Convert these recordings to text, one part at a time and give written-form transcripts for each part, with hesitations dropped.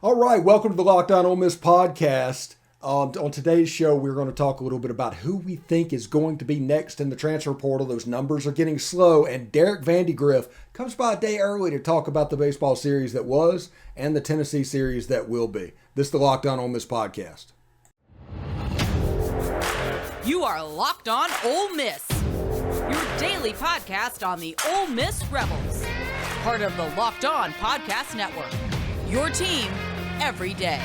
All right, welcome to the Locked On Ole Miss podcast. On today's show, we're going to talk a little bit about who we think is going to be next in the transfer portal. Those numbers are getting slow, and Derek Vandygriff comes by a day early to talk about the baseball series that was and the Tennessee series that will be. This is the Locked On Ole Miss podcast. You are Locked On Ole Miss, your daily podcast on the Ole Miss Rebels, part of the Locked On Podcast Network, your team every day.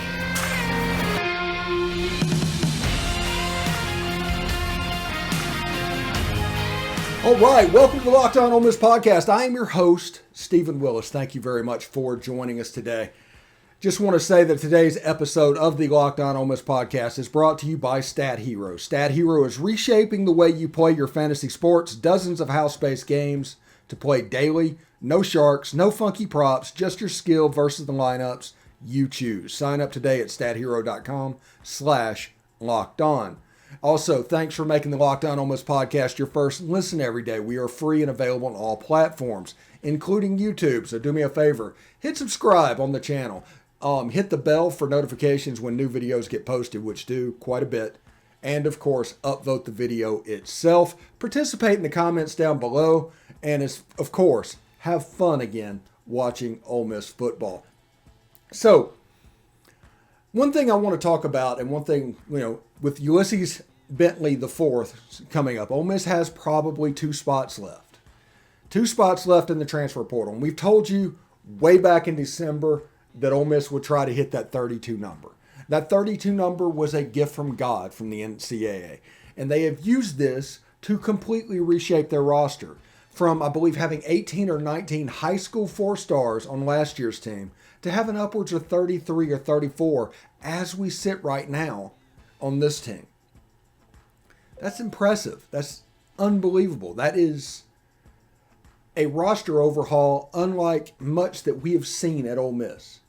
All right, welcome to the Locked On Ole Miss podcast. I am your host, Stephen Willis. Thank you very much for joining us today. Just want to say that today's episode of the Locked On Ole Miss podcast is brought to you by StatHero. StatHero is reshaping the way you play your fantasy sports. Dozens of house-based games to play daily. No sharks, no funky props, just your skill versus the lineups you choose. Sign up today at stathero.com/lockedon. Also, thanks for making the Locked On Ole Miss podcast your first listen every day. We are free and available on all platforms, including YouTube. So do me a favor, hit subscribe on the channel. Hit the bell for notifications when new videos get posted, which do quite a bit. And of course, upvote the video itself. Participate in the comments down below. And of course, have fun again watching Ole Miss football. So, one thing I want to talk about, and one thing, with Ulysses Bentley IV coming up, Ole Miss has probably two spots left. Two spots left in the transfer portal. And we've told you way back in December that Ole Miss would try to hit that 32 number. That 32 number was a gift from God, from the NCAA. And they have used this to completely reshape their roster. From, I believe, having 18 or 19 high school 4-stars on last year's team to having upwards of 33 or 34 as we sit right now on this team. That's impressive. That's unbelievable. That is a roster overhaul unlike much that we have seen at Ole Miss.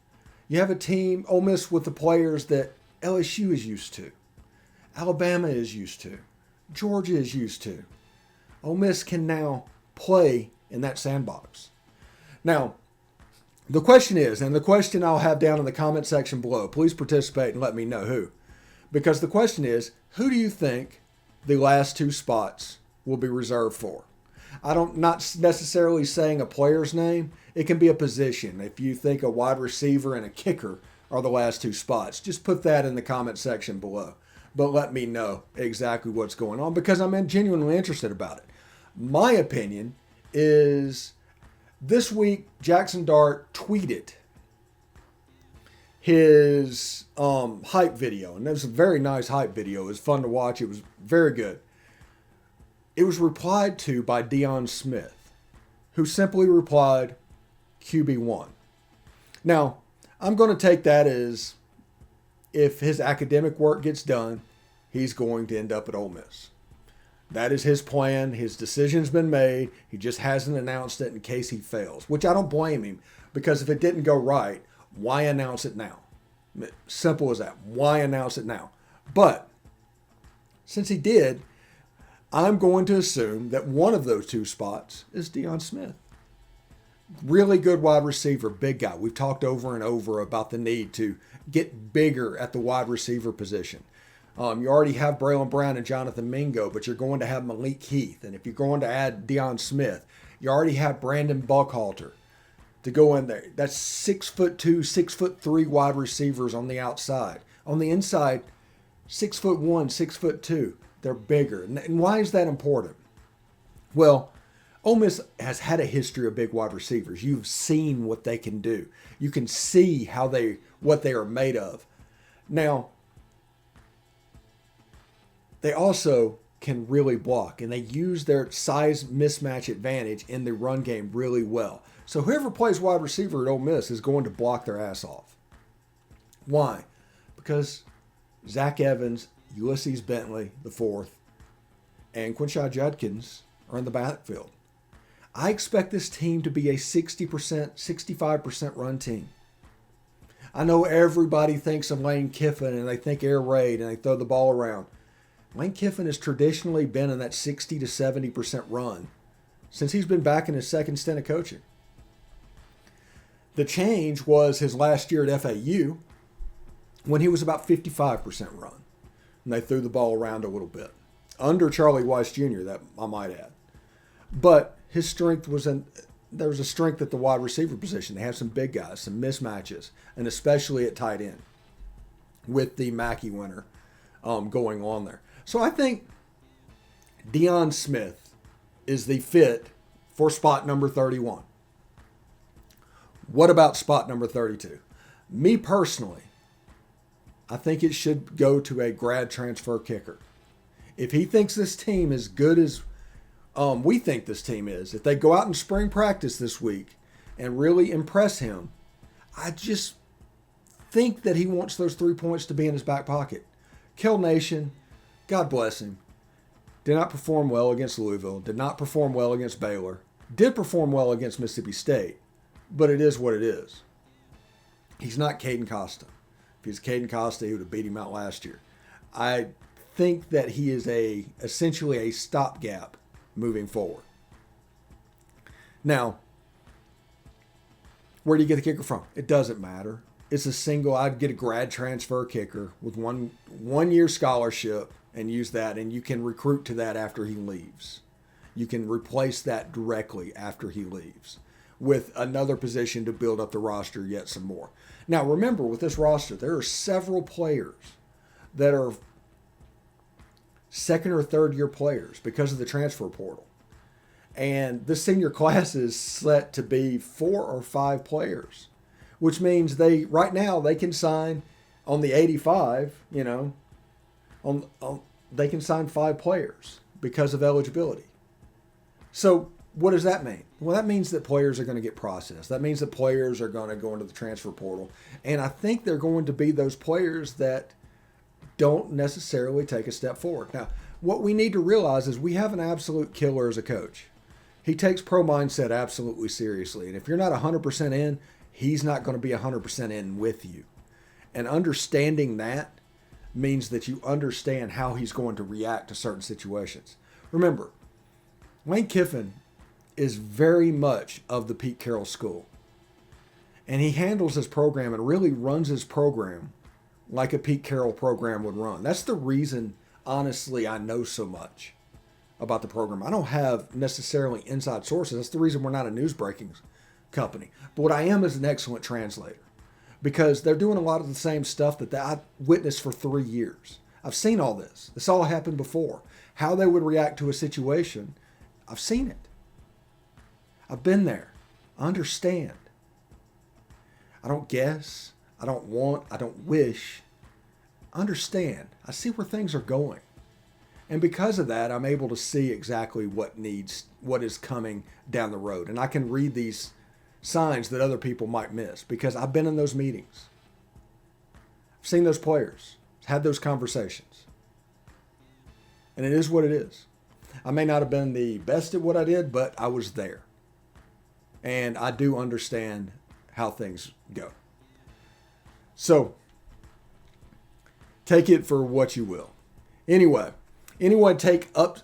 You have a team, Ole Miss, with the players that LSU is used to, Alabama is used to, Georgia is used to. Ole Miss can now play in that sandbox. Now, the question is, and the question I'll have down in the comment section below, please participate and let me know who. Because the question is, who do you think the last two spots will be reserved for? Not necessarily saying a player's name. It can be a position. If you think a wide receiver and a kicker are the last two spots, just put that in the comment section below. But let me know exactly what's going on because I'm genuinely interested about it. My opinion is this week Jackson Dart tweeted his hype video. And it was a very nice hype video. It was fun to watch. It was very good. It was replied to by Deion Smith, who simply replied, QB1. Now, I'm going to take that as if his academic work gets done, he's going to end up at Ole Miss. That is his plan. His decision's been made. He just hasn't announced it in case he fails, which I don't blame him because if it didn't go right, why announce it now? Simple as that. Why announce it now? But since he did, I'm going to assume that one of those two spots is Deion Smith. Really good wide receiver, big guy. We've talked over and over about the need to get bigger at the wide receiver position. You already have Braylon Brown and Jonathan Mingo, but you're going to have Malik Heath. And if you're going to add Deion Smith, you already have Brandon Buckhalter to go in there. That's 6'2", 6'3" wide receivers on the outside. On the inside, 6'1", 6'2". They're bigger. And why is that important? Well, Ole Miss has had a history of big wide receivers. You've seen what they can do. You can see what they are made of. Now, they also can really block, and they use their size mismatch advantage in the run game really well. So whoever plays wide receiver at Ole Miss is going to block their ass off. Why? Because Zach Evans, Ulysses Bentley IV, and Quinshon Judkins are in the backfield. I expect this team to be a 60%, 65% run team. I know everybody thinks of Lane Kiffin and they think air raid and they throw the ball around. Lane Kiffin has traditionally been in that 60 to 70% run since he's been back in his second stint of coaching. The change was his last year at FAU when he was about 55% run. And they threw the ball around a little bit. Under Charlie Weiss Jr., that I might add. But his strength was there was a strength at the wide receiver position. They have some big guys, some mismatches, and especially at tight end with the Mackey winner going on there. So I think Deion Smith is the fit for spot number 31. What about spot number 32? Me personally, I think it should go to a grad transfer kicker. If he thinks this team is good as we think this team is, if they go out in spring practice this week and really impress him, I just think that he wants those 3 points to be in his back pocket. Kel Nation, God bless him, did not perform well against Louisville, did not perform well against Baylor, did perform well against Mississippi State, but it is what it is. He's not Caden Costa. If he's Caden Costa, he would have beat him out last year. I think that he is essentially a stopgap moving forward. Now, where do you get the kicker from? It doesn't matter. It's a single. I'd get a grad transfer kicker with one year scholarship and use that, and you can recruit to that after he leaves. You can replace that directly after he leaves with another position to build up the roster yet some more. Now, remember, with this roster, there are several players that are second or third year players because of the transfer portal. And this senior class is set to be 4 or 5 players, which means right now they can sign on the 85, they can sign 5 players because of eligibility. So what does that mean? Well, that means that players are going to get processed. That means that players are going to go into the transfer portal. And I think they're going to be those players that don't necessarily take a step forward. Now, what we need to realize is we have an absolute killer as a coach. He takes pro mindset absolutely seriously. And if you're not 100% in, he's not going to be 100% in with you. And understanding that means that you understand how he's going to react to certain situations. Remember, Lane Kiffin is very much of the Pete Carroll school. And he handles his program and really runs his program like a Pete Carroll program would run. That's the reason, honestly, I know so much about the program. I don't have necessarily inside sources. That's the reason we're not a news breaking company. But what I am is an excellent translator because they're doing a lot of the same stuff that I witnessed for 3 years. I've seen all this. This all happened before. How they would react to a situation, I've seen it. I've been there. I understand. I don't guess. I don't want. I don't wish. I understand. I see where things are going. And because of that, I'm able to see exactly what is coming down the road. And I can read these signs that other people might miss because I've been in those meetings. I've seen those players, had those conversations. And it is what it is. I may not have been the best at what I did, but I was there. And I do understand how things go. So, take it for what you will. Anyway, anyone take up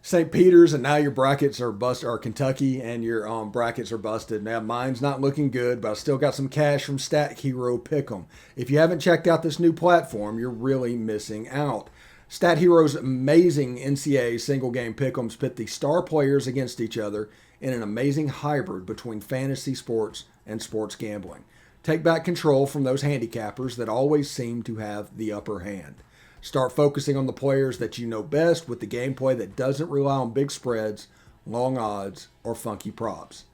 St. Peter's and now your brackets are busted, or Kentucky and your brackets are busted. Now mine's not looking good, but I still got some cash from StatHero Pick'em. If you haven't checked out this new platform, you're really missing out. StatHero's amazing NCAA single game pick'ems pit the star players against each other in an amazing hybrid between fantasy sports and sports gambling. Take back control from those handicappers that always seem to have the upper hand. Start focusing on the players that you know best with the gameplay that doesn't rely on big spreads, long odds, or funky props.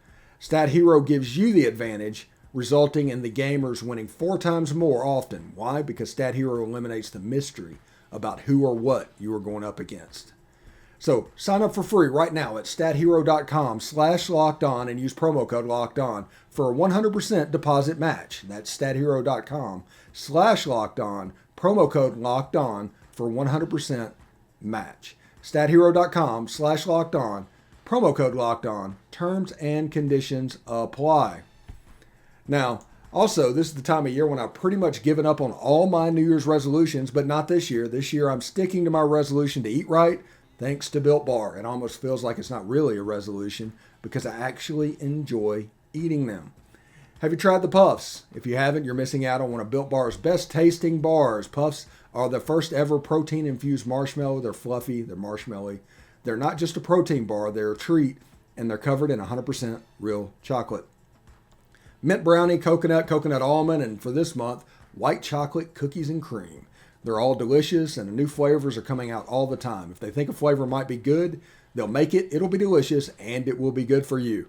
StatHero gives you the advantage, resulting in the gamers winning 4 times more often. Why? Because StatHero eliminates the mystery about who or what you are going up against. So sign up for free right now at stathero.com/lockedon and use promo code LOCKEDON for a 100% deposit match. That's stathero.com/lockedon, promo code LOCKEDON for 100% match. stathero.com/lockedon, promo code LOCKEDON. Terms and conditions apply. Now, also, this is the time of year when I've pretty much given up on all my New Year's resolutions, but not this year. This year, I'm sticking to my resolution to eat right, thanks to Built Bar. It almost feels like it's not really a resolution because I actually enjoy eating them. Have you tried the Puffs? If you haven't, you're missing out on one of Built Bar's best tasting bars. Puffs are the first ever protein-infused marshmallow. They're fluffy, they're marshmallowy. They're not just a protein bar, they're a treat, and they're covered in 100% real chocolate. Mint brownie, coconut almond, and for this month, white chocolate cookies and cream. They're all delicious, and the new flavors are coming out all the time. If they think a flavor might be good, they'll make it, it'll be delicious, and it will be good for you.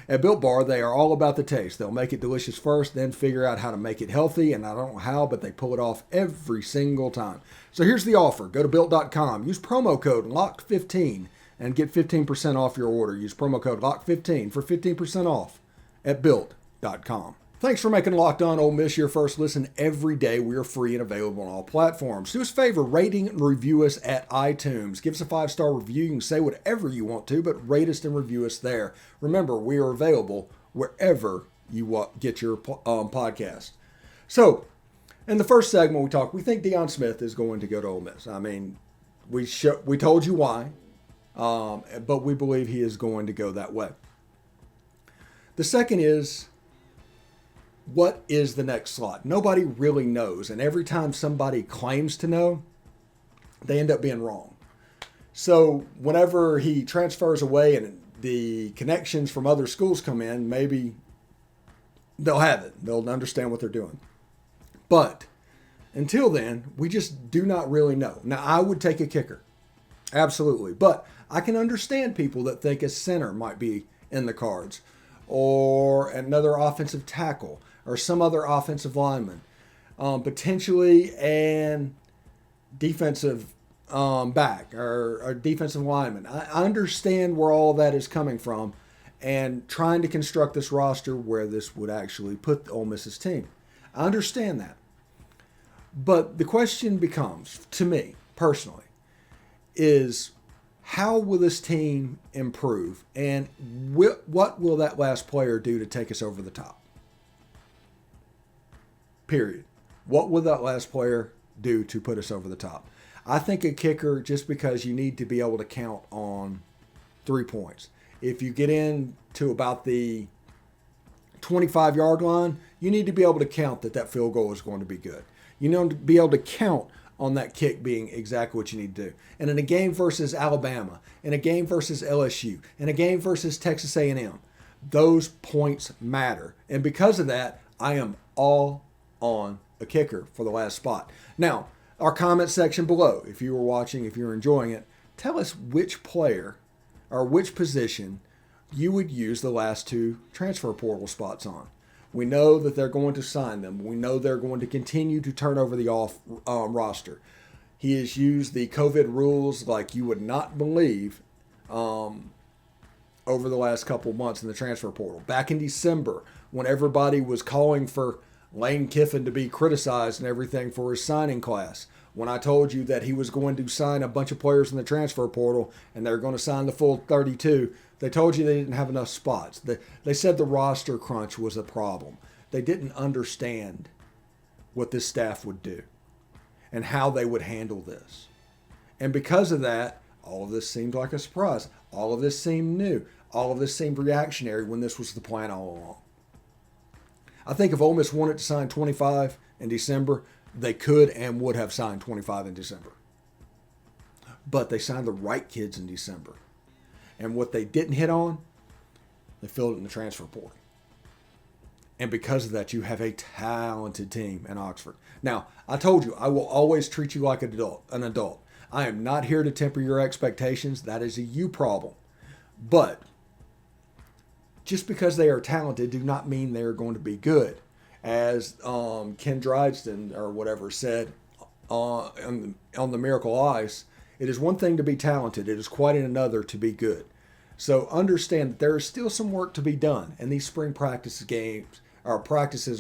At Built Bar, they are all about the taste. They'll make it delicious first, then figure out how to make it healthy, and I don't know how, but they pull it off every single time. So here's the offer. Go to Built.com, use promo code LOCKED15, and get 15% off your order. Use promo code LOCKED15 for 15% off at Built.com. Thanks for making Locked On Ole Miss your first listen every day. We are free and available on all platforms. Do us a favor, rating and review us at iTunes. Give us a 5-star review. You can say whatever you want to, but rate us and review us there. Remember, we are available wherever you get your podcast. So, in the first segment we think Deion Smith is going to go to Ole Miss. I mean, we told you why, but we believe he is going to go that way. The second is, what is the next slot? Nobody really knows. And every time somebody claims to know, they end up being wrong. So whenever he transfers away and the connections from other schools come in, maybe they'll have it. They'll understand what they're doing. But until then, we just do not really know. Now, I would take a kicker. Absolutely. But I can understand people that think a center might be in the cards, or another offensive tackle, or some other offensive lineman, potentially an defensive back or defensive lineman. I understand where all that is coming from and trying to construct this roster where this would actually put Ole Miss's team. I understand that. But the question becomes, to me personally, is how will this team improve, and what will that last player do to take us over the top? Period. What will that last player do to put us over the top? I think a kicker, just because you need to be able to count on 3 points. If you get into about the 25-yard line, you need to be able to count that field goal is going to be good. You know, to be able to count on that kick being exactly what you need to do. And in a game versus Alabama, in a game versus LSU, in a game versus Texas A&M, those points matter. And because of that, I am all on a kicker for the last spot. Now, our comment section below, if you were watching, if you're enjoying it, tell us which player or which position you would use the last 2 transfer portal spots on. We know that they're going to sign them. We know they're going to continue to turn over the roster. He has used the COVID rules like you would not believe over the last couple months in the transfer portal. Back in December, when everybody was calling for Lane Kiffin to be criticized and everything for his signing class, when I told you that he was going to sign a bunch of players in the transfer portal and they're going to sign the full 32, they told you they didn't have enough spots. They said the roster crunch was a problem. They didn't understand what this staff would do and how they would handle this. And because of that, all of this seemed like a surprise. All of this seemed new. All of this seemed reactionary when this was the plan all along. I think if Ole Miss wanted to sign 25 in December, they could and would have signed 25 in December. But they signed the right kids in December. And what they didn't hit on, they filled it in the transfer portal. And because of that, you have a talented team in Oxford. Now, I told you, I will always treat you like an adult. I am not here to temper your expectations. That is a you problem. But just because they are talented do not mean they are going to be good. As Ken Dryden or whatever said on the Miracle Ice, it is one thing to be talented. It is quite another to be good. So understand that there is still some work to be done, and these spring practices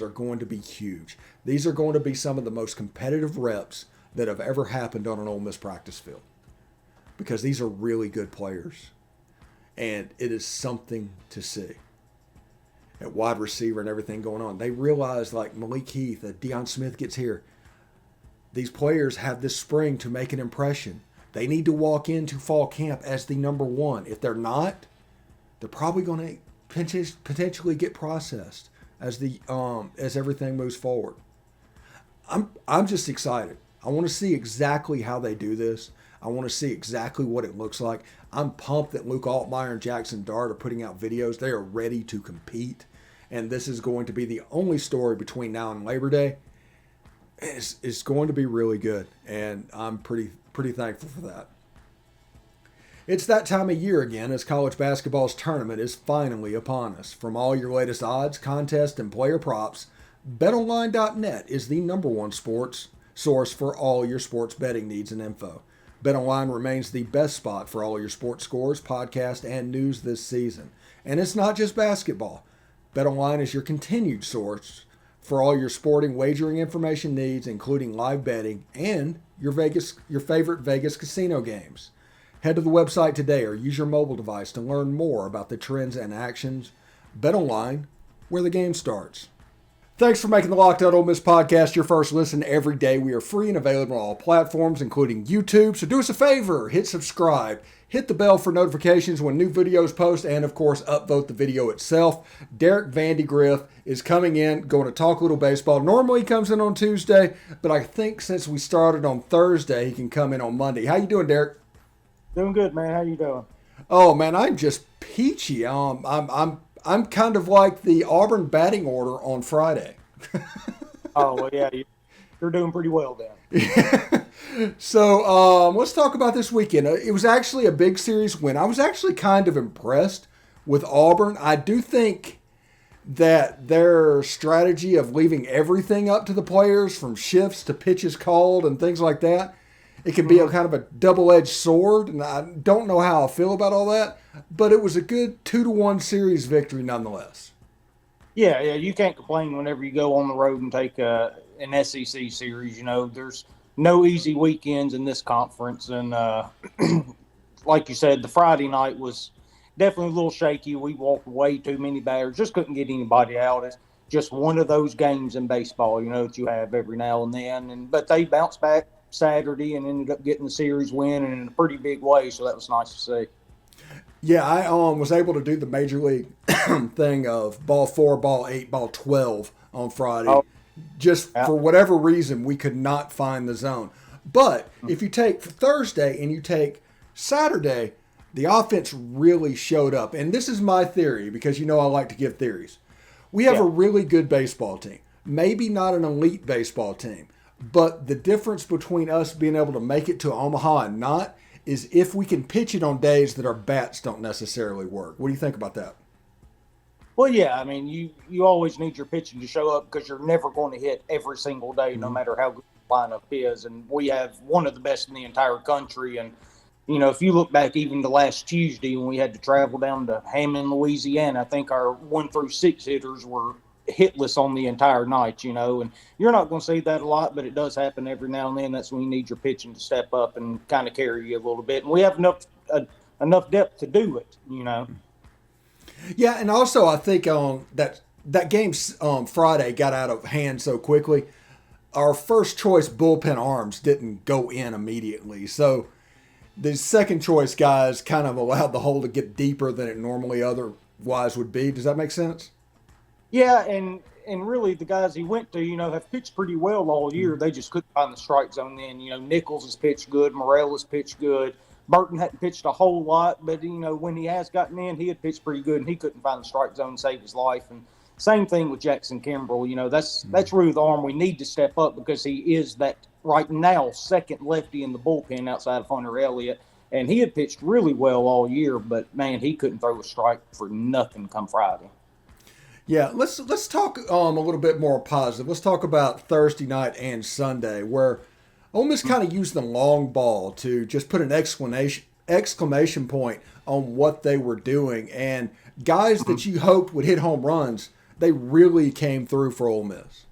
are going to be huge. These are going to be some of the most competitive reps that have ever happened on an Ole Miss practice field, because these are really good players, and it is something to see. At wide receiver and everything going on, they realize, like Malik Heath, that Deion Smith gets here, these players have this spring to make an impression. They need to walk into fall camp as the number one. If they're not, they're probably going to potentially get processed as everything moves forward. I'm just excited. I want to see exactly how they do this. I want to see exactly what it looks like. I'm pumped that Luke Altmaier and Jackson Dart are putting out videos. They are ready to compete. And this is going to be the only story between now and Labor Day. It's going to be really good. And I'm pretty thankful for that. It's that time of year again as college basketball's tournament is finally upon us. From all your latest odds, contests, and player props, BetOnline.net is the #1 sports source for all your sports betting needs and info. BetOnline remains the best spot for all your sports scores, podcasts, and news this season. And it's not just basketball. BetOnline is your continued source for all your sporting wagering information needs, including live betting and your favorite Vegas casino games. Head to the website today or use your mobile device to learn more about the trends and actions. BetOnline, where the game starts. Thanks for making the Locked On Ole Miss podcast your first listen every day. We are free and available on all platforms, including YouTube. So do us a favor, hit subscribe, hit the bell for notifications when new videos post, and of course, upvote the video itself. Derek Vandygriff is coming in, going to talk a little baseball. Normally he comes in on Tuesday, but I think since we started on Thursday, he can come in on Monday. How you doing, Derek? Doing good, man. How you doing? Oh man, I'm just peachy. I'm kind of like the Auburn batting order on Friday. Oh, well, yeah, you're doing pretty well then. So let's talk about this weekend. It was actually a big series win. I was actually kind of impressed with Auburn. I do think that their strategy of leaving everything up to the players, from shifts to pitches called and things like that, it can be a kind of a double-edged sword, and I don't know how I feel about all that, but it was a good 2-1 series victory nonetheless. Yeah, you can't complain whenever you go on the road and take an SEC series. You know, there's no easy weekends in this conference, and like you said, the Friday night was definitely a little shaky. We walked way too many batters, just couldn't get anybody out. It's just one of those games in baseball, you know, that you have every now and then. But they bounced back Saturday and ended up getting the series win, and in a pretty big way, so that was nice to see. Yeah, I was able to do the Major League thing of ball 4, ball 8, ball 12 on Friday. Oh, just yeah. For whatever reason, we could not find the zone. But if you take Thursday and you take Saturday, the offense really showed up. And this is my theory, because you know I like to give theories. We have a really good baseball team. Maybe not an elite baseball team. But the difference between us being able to make it to Omaha and not is if we can pitch it on days that our bats don't necessarily work. What do you think about that? Well, yeah, I mean, you always need your pitching to show up because you're never going to hit every single day, no matter how good the lineup is. And we have one of the best in the entire country. And, you know, if you look back even to last Tuesday when we had to travel down to Hammond, Louisiana, I think our 1 through 6 hitters were hitless on the entire night, you know, and you're not going to see that a lot, but it does happen every now and then. That's when you need your pitching to step up and kind of carry you a little bit. And we have enough depth to do it, you know. Yeah, and also I think that game Friday got out of hand so quickly. Our first choice bullpen arms didn't go in immediately, so the second choice guys kind of allowed the hole to get deeper than it normally otherwise would be. Does that make sense? Yeah, and really the guys he went to, you know, have pitched pretty well all year. They just couldn't find the strike zone then. You know, Nichols has pitched good. Morrell has pitched good. Burton hadn't pitched a whole lot, but, you know, when he has gotten in, he had pitched pretty good, and he couldn't find the strike zone to save his life. And same thing with Jackson Kimbrell. You know, that's really the arm we need to step up because he is that, right now, second lefty in the bullpen outside of Hunter Elliott. And he had pitched really well all year, but, man, he couldn't throw a strike for nothing come Friday. Yeah, let's talk a little bit more positive. Let's talk about Thursday night and Sunday, where Ole Miss kind of used the long ball to just put an exclamation point on what they were doing. And guys that you hoped would hit home runs, they really came through for Ole Miss.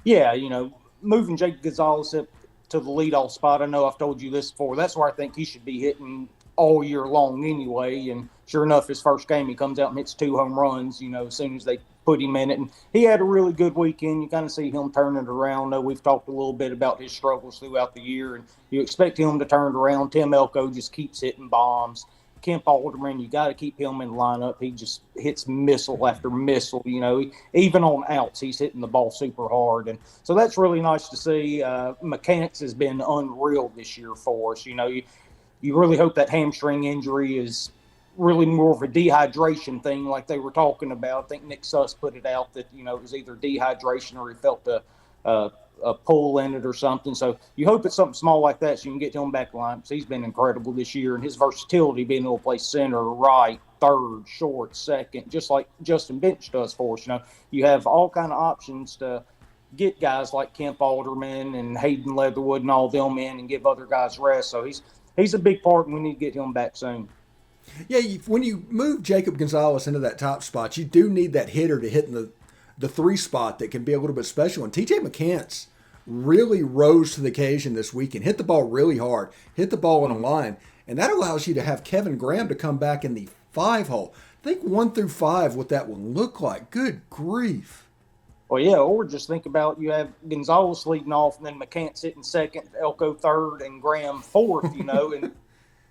Yeah, you know, moving Jake Gonzalez up to the leadoff spot, I know I've told you this before, that's where I think he should be hitting all year long anyway. And sure enough, his first game, he comes out and hits 2 home runs, you know, as soon as they put him in it. And he had a really good weekend. You kind of see him turning it around. We've talked a little bit about his struggles throughout the year, and you expect him to turn it around. Tim Elko just keeps hitting bombs. Kemp Alderman, you got to keep him in lineup. He just hits missile after missile. Even on outs, he's hitting the ball super hard, and so that's really nice to see. McCants has been unreal this year for us. You really hope that hamstring injury is really more of a dehydration thing, like they were talking about. I think Nick Suss put it out that it was either dehydration or he felt a pull in it or something. So you hope it's something small like that so you can get him back in line, because he's been incredible this year, and his versatility, being able to play center, right, third, short, second, just like Justin Bench does for us. You have all kind of options to get guys like Kemp Alderman and Hayden Leatherwood and all them in and give other guys rest. So he's a big part, and we need to get him back soon. Yeah, when you move Jacob Gonzalez into that top spot, you do need that hitter to hit in the 3 spot that can be a little bit special. And TJ McCants really rose to the occasion this weekend, hit the ball really hard, hit the ball on a line, and that allows you to have Kevin Graham to come back in the 5 hole. Think 1 through 5 what that will look like. Good grief. Well, yeah, or just think about you have Gonzalez leading off, and then McCants hitting second, Elko third, and Graham fourth, and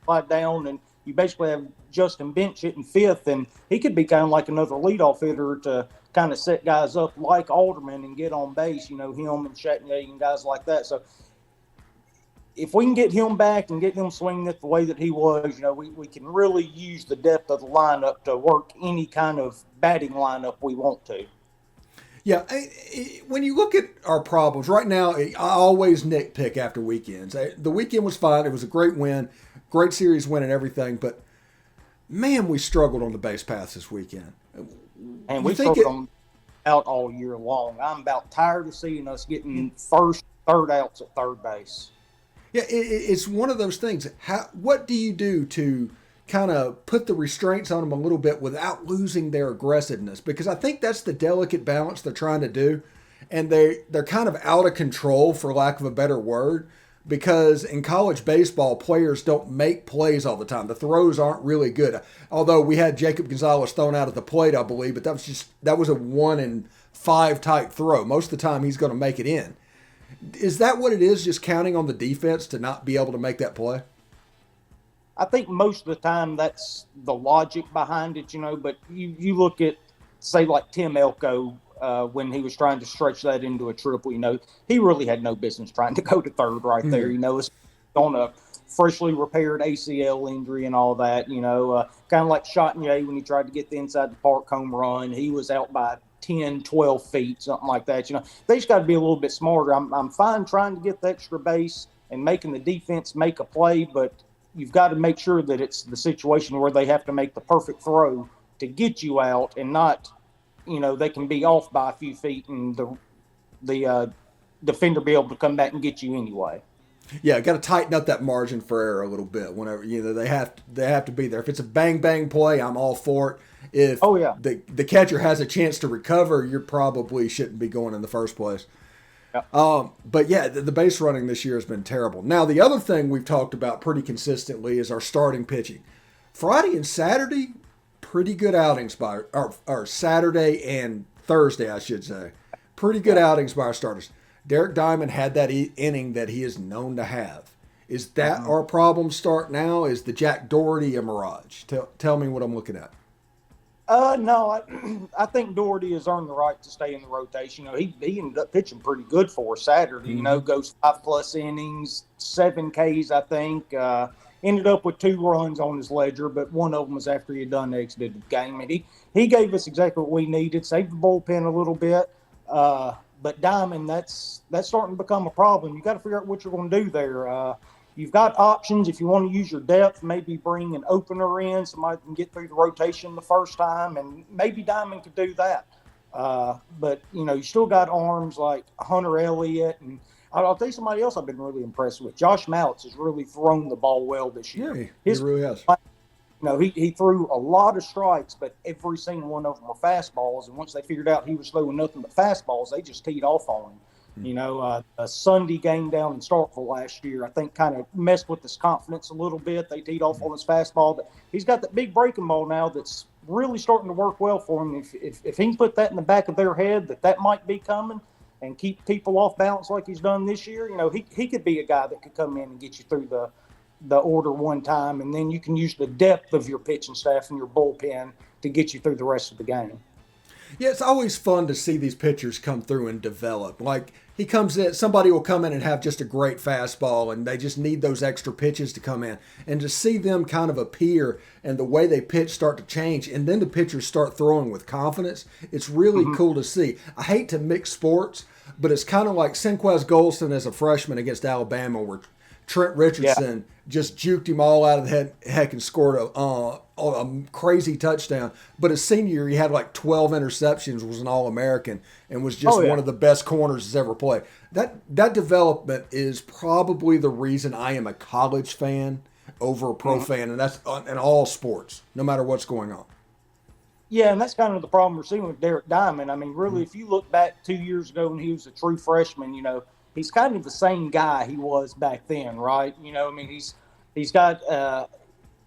slide down, and you basically have Justin Bench hitting 5th, and he could be kind of like another leadoff hitter to kind of set guys up like Alderman and get on base, him and Chatnier and guys like that. So if we can get him back and get him swinging it the way that he was, we can really use the depth of the lineup to work any kind of batting lineup we want to. Yeah, when you look at our problems, right now, I always nitpick after weekends. The weekend was fine. It was a great win, great series win and everything, but man, we struggled on the base paths this weekend. And we struggled on out all year long. I'm about tired of seeing us getting first, third outs at third base. Yeah, it's one of those things. What do you do to kind of put the restraints on them a little bit without losing their aggressiveness? Because I think that's the delicate balance they're trying to do, and they're kind of out of control, for lack of a better word, because in college baseball, players don't make plays all the time. The throws aren't really good. Although we had Jacob Gonzalez thrown out at the plate, I believe, but that was a 1 in 5 type throw. Most of the time he's going to make it in. Is that what it is, just counting on the defense to not be able to make that play? I think most of the time that's the logic behind it, but you look at, say, like Tim Elko, when he was trying to stretch that into a triple, he really had no business trying to go to third right there, it's on a freshly repaired ACL injury and all that, kind of like Chatnier when he tried to get the inside the park home run. He was out by 10, 12 feet, something like that. They just got to be a little bit smarter. I'm fine trying to get the extra base and making the defense make a play, but you've got to make sure that it's the situation where they have to make the perfect throw to get you out, and not, they can be off by a few feet and the defender be able to come back and get you anyway. Yeah, got to tighten up that margin for error a little bit. Whenever they have to be there. If it's a bang bang play, I'm all for it. If the catcher has a chance to recover, you probably shouldn't be going in the first place. Yep. But yeah, the base running this year has been terrible. Now, the other thing we've talked about pretty consistently is our starting pitching. Friday and Saturday, pretty good outings by or Saturday and Thursday, I should say. Pretty good outings by our starters. Derek Diamond had that inning that he is known to have. Is that our problem start now? Is the Jack Doherty a mirage? Tell me what I'm looking at. No, I think Doherty has earned the right to stay in the rotation. He ended up pitching pretty good for us Saturday. Goes 5+ innings, 7 Ks, I think. Ended up with 2 runs on his ledger, but one of them was after he had done exited the game. And he gave us exactly what we needed, saved the bullpen a little bit. But Diamond, that's starting to become a problem. You got to figure out what you're going to do there. You've got options if you want to use your depth. Maybe bring an opener in, somebody can get through the rotation the first time, and maybe Diamond could do that. But you still got arms like Hunter Elliott, and I'll tell you somebody else I've been really impressed with. Josh Mallitz has really thrown the ball well this year. Yeah, he really has. He threw a lot of strikes, but every single one of them were fastballs. And once they figured out he was throwing nothing but fastballs, they just teed off on him. A Sunday game down in Starkville last year, I think, kind of messed with his confidence a little bit. They teed off on his fastball, but he's got that big breaking ball now that's really starting to work well for him. If he can put that in the back of their head that might be coming and keep people off balance like he's done this year, he could be a guy that could come in and get you through the order one time, and then you can use the depth of your pitching staff and your bullpen to get you through the rest of the game. Yeah, it's always fun to see these pitchers come through and develop. Like, he comes in, somebody will come in and have just a great fastball, and they just need those extra pitches to come in. And to see them kind of appear and the way they pitch start to change, and then the pitchers start throwing with confidence, it's really cool to see. I hate to mix sports, but it's kind of like Senquez Golson as a freshman against Alabama, where Trent Richardson just juked him all out of the heck and scored a crazy touchdown. But his senior year, he had like 12 interceptions, was an All-American, and was just one of the best corners he's ever played. That development is probably the reason I am a college fan over a pro fan, and that's in all sports, no matter what's going on. Yeah, and that's kind of the problem we're seeing with Derek Diamond. I mean, really, if you look back 2 years ago when he was a true freshman, he's kind of the same guy he was back then, right? I mean, he's got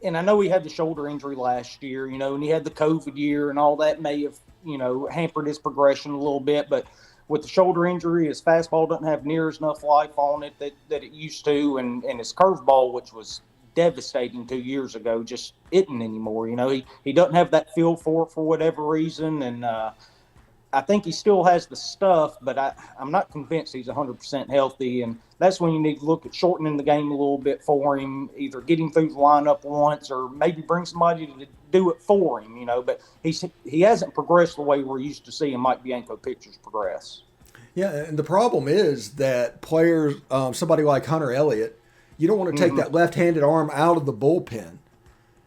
and I know he had the shoulder injury last year, and he had the COVID year, and all that may have, hampered his progression a little bit. But with the shoulder injury, his fastball doesn't have near as enough life on it that it used to, and his curveball, which was devastating 2 years ago, just isn't anymore. He doesn't have that feel for it for whatever reason, and I think he still has the stuff, but I'm not convinced he's 100% healthy, and that's when you need to look at shortening the game a little bit for him, either get him through the lineup once or maybe bring somebody to do it for him, but he hasn't progressed the way we're used to seeing Mike Bianco pitchers progress. Yeah, and the problem is that players, somebody like Hunter Elliott, you don't want to take that left-handed arm out of the bullpen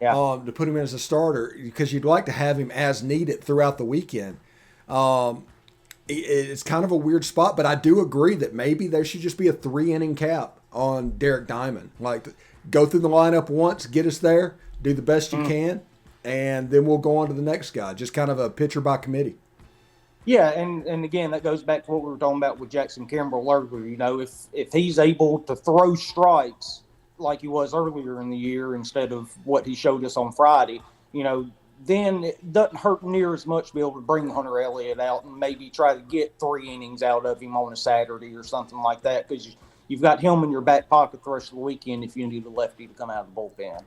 to put him in as a starter, because you'd like to have him as needed throughout the weekend. It's kind of a weird spot, but I do agree that maybe there should just be a 3-inning cap on Derek Diamond. Like, go through the lineup once, get us there, do the best you can, and then we'll go on to the next guy. Just kind of a pitcher by committee. Yeah, and again, that goes back to what we were talking about with Jackson Kimbrell earlier. If he's able to throw strikes like he was earlier in the year instead of what he showed us on Friday, then it doesn't hurt near as much to be able to bring Hunter Elliott out and maybe try to get 3 innings out of him on a Saturday or something like that, because you've got him in your back pocket the rest of the weekend if you need a lefty to come out of the bullpen.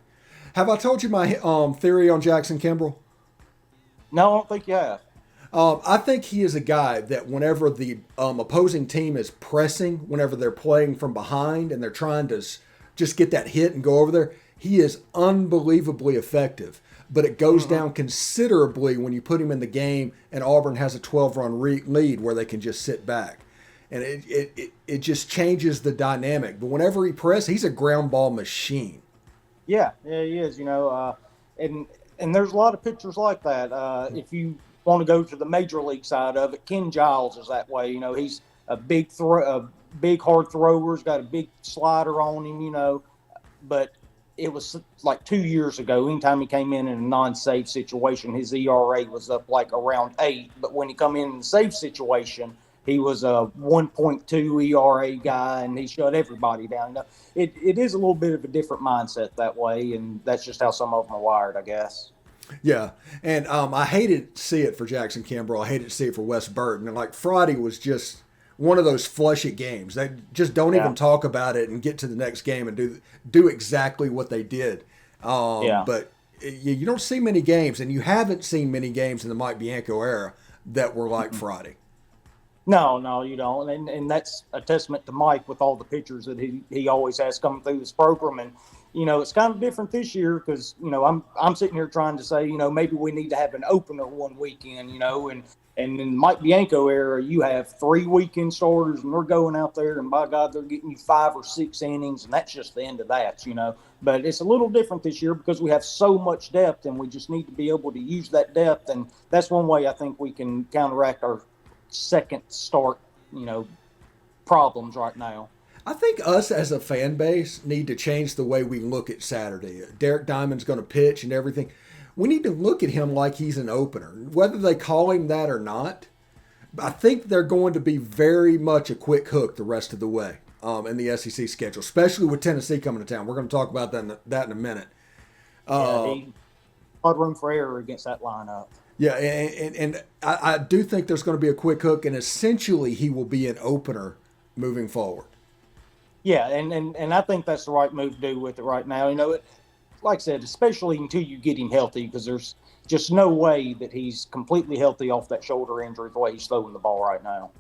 Have I told you my theory on Jackson Kimbrell? No, I don't think you have. I think he is a guy that whenever the opposing team is pressing, whenever they're playing from behind and they're trying to just get that hit and go over there, he is unbelievably effective. But it goes down considerably when you put him in the game and Auburn has a 12-run lead where they can just sit back. And it just changes the dynamic. But whenever he presses, he's a ground ball machine. Yeah, he is, and there's a lot of pitchers like that. If you want to go to the major league side of it, Ken Giles is that way. He's a big hard thrower. He's got a big slider on him, but it was like 2 years ago, anytime he came in a non-save situation, his ERA was up like around 8. But when he come in a save situation, he was a 1.2 ERA guy, and he shut everybody down. It is a little bit of a different mindset that way, and that's just how some of them are wired, I guess. Yeah, and I hated to see it for Jackson Kimbrell. I hated to see it for Wes Burton. And like Friday was just one of those flush it games. They just don't even talk about it and get to the next game and do exactly what they did. But you don't see many games, and you haven't seen many games in the Mike Bianco era that were like Friday. No, you don't. And that's a testament to Mike with all the pitchers that he always has coming through this program. And, it's kind of different this year because, I'm sitting here trying to say, maybe we need to have an opener one weekend, and in the Mike Bianco era, you have 3 weekend starters, and they're going out there, and by God, they're getting you 5 or 6 innings, and that's just the end of that, But it's a little different this year because we have so much depth, and we just need to be able to use that depth, and that's one way I think we can counteract our second start, problems right now. I think us as a fan base need to change the way we look at Saturday. Derek Diamond's going to pitch and everything. We need to look at him like he's an opener, whether they call him that or not. I think they're going to be very much a quick hook the rest of the way in the SEC schedule, especially with Tennessee coming to town. We're going to talk about that in a minute. He had room for error against that lineup. Yeah, and I do think there's going to be a quick hook, and essentially he will be an opener moving forward. Yeah, and I think that's the right move to do with it right now. Like I said, especially until you get him healthy, because there's just no way that he's completely healthy off that shoulder injury the way he's throwing the ball right now.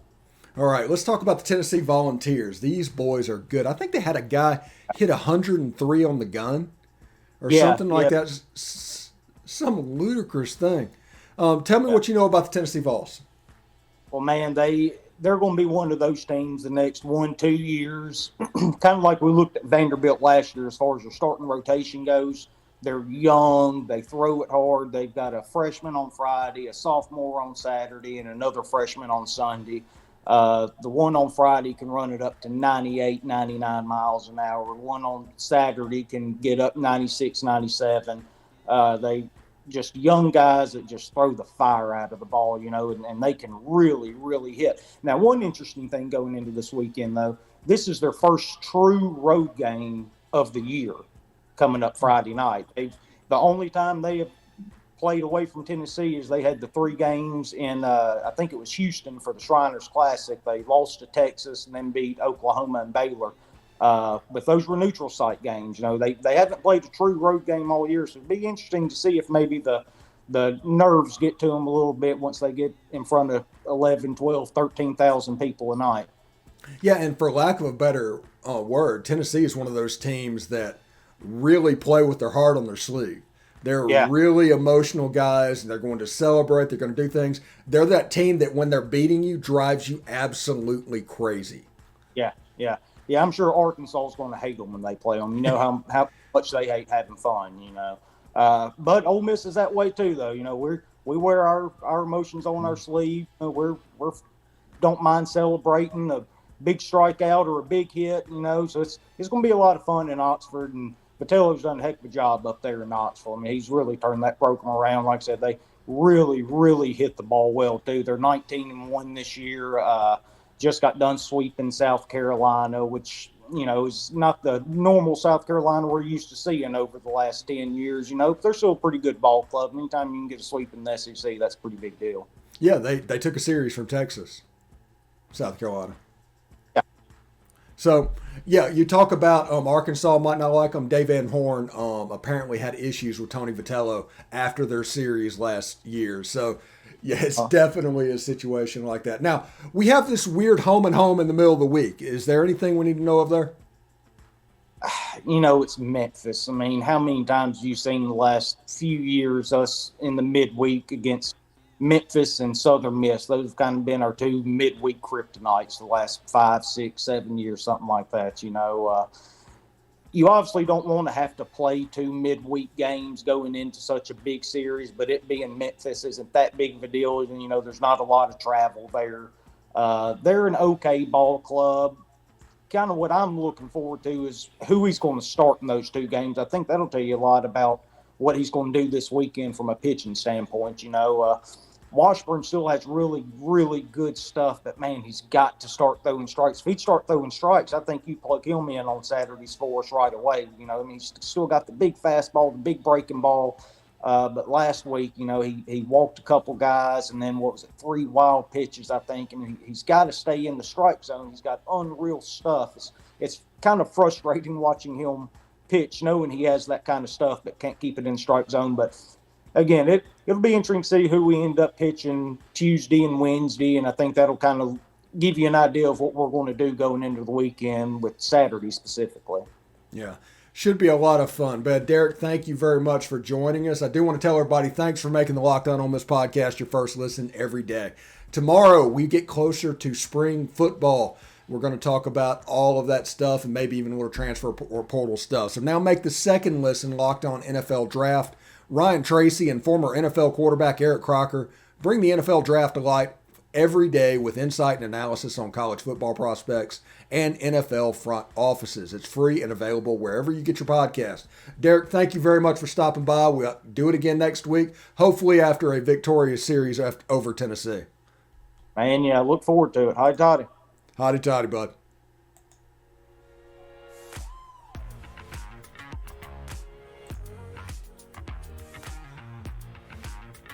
All right, let's talk about the Tennessee Volunteers. These boys are good. I think they had a guy hit 103 on the gun or something like that. Some ludicrous thing. Tell me what you know about the Tennessee Vols. Well, man, they're going to be one of those teams the next 1-2 years, kind of like we looked at Vanderbilt last year as far as their starting rotation goes. They're young. They throw it hard. They've got a freshman on Friday, a sophomore on Saturday, and another freshman on Sunday. The one on Friday can run it up to 98, 99 miles an hour. One on Saturday can get up 96, 97. They just young guys that just throw the fire out of the ball, and they can really, really hit. Now, one interesting thing going into this weekend, though, this is their first true road game of the year coming up Friday night. The only time they have played away from Tennessee is they had the 3 games in, I think it was Houston for the Shriners Classic. They lost to Texas and then beat Oklahoma and Baylor. But those were neutral site games. They haven't played a true road game all year, so it'd be interesting to see if maybe the nerves get to them a little bit once they get in front of 11, 12, 13,000 people a night. Yeah, and for lack of a better word, Tennessee is one of those teams that really play with their heart on their sleeve. They're really emotional guys, and they're going to celebrate. They're going to do things. They're that team that when they're beating you drives you absolutely crazy. Yeah, I'm sure Arkansas is going to hate them when they play them. You know how much they hate having fun, But Ole Miss is that way too, though. We wear our emotions on our sleeve. We're don't mind celebrating a big strikeout or a big hit, So it's going to be a lot of fun in Oxford, and Vitello's done a heck of a job up there in Knoxville. I mean, he's really turned that program around. Like I said, they really, really hit the ball well too. They're 19-1 this year. Just got done sweeping South Carolina, which, is not the normal South Carolina we're used to seeing over the last 10 years. They're still a pretty good ball club. Anytime you can get a sweep in the SEC, that's a pretty big deal. Yeah, they took a series from Texas, South Carolina. Yeah. So, yeah, you talk about Arkansas might not like them. Dave Van Horn apparently had issues with Tony Vitello after their series last year. So, yeah, it's definitely a situation like that. Now, we have this weird home and home in the middle of the week. Is there anything we need to know of there? It's Memphis. I mean, how many times have you seen the last few years us in the midweek against Memphis and Southern Miss? Those have kind of been our 2 midweek kryptonites the last 5, 6, 7 years, something like that. You obviously don't want to have to play 2 midweek games going into such a big series, but it being Memphis isn't that big of a deal. And, there's not a lot of travel there. They're an okay ball club. Kind of what I'm looking forward to is who he's going to start in those 2 games. I think that'll tell you a lot about what he's going to do this weekend from a pitching standpoint. Washburn still has really, really good stuff, but, man, he's got to start throwing strikes. If he'd start throwing strikes, I think you plug him in on Saturdays for us right away. He's still got the big fastball, the big breaking ball. But last week, he walked a couple guys, and then, 3 wild pitches, I think. And he's got to stay in the strike zone. He's got unreal stuff. It's kind of frustrating watching him pitch, knowing he has that kind of stuff but can't keep it in strike zone. But again, it'll be interesting to see who we end up pitching Tuesday and Wednesday, and I think that'll kind of give you an idea of what we're going to do going into the weekend with Saturday specifically. Yeah, should be a lot of fun. But Derek, thank you very much for joining us. I do want to tell everybody thanks for making the Locked On Ole Miss podcast your first listen every day. Tomorrow, we get closer to spring football. We're going to talk about all of that stuff and maybe even a little transfer or portal stuff. So now make the second listen Locked On NFL Draft. Ryan Tracy and former NFL quarterback Eric Crocker bring the NFL Draft to light every day with insight and analysis on college football prospects and NFL front offices. It's free and available wherever you get your podcast. Derek, thank you very much for stopping by. We'll do it again next week, hopefully after a victorious series over Tennessee. Man, yeah, look forward to it. Hi, Toddy. Howdy, toddy, bud.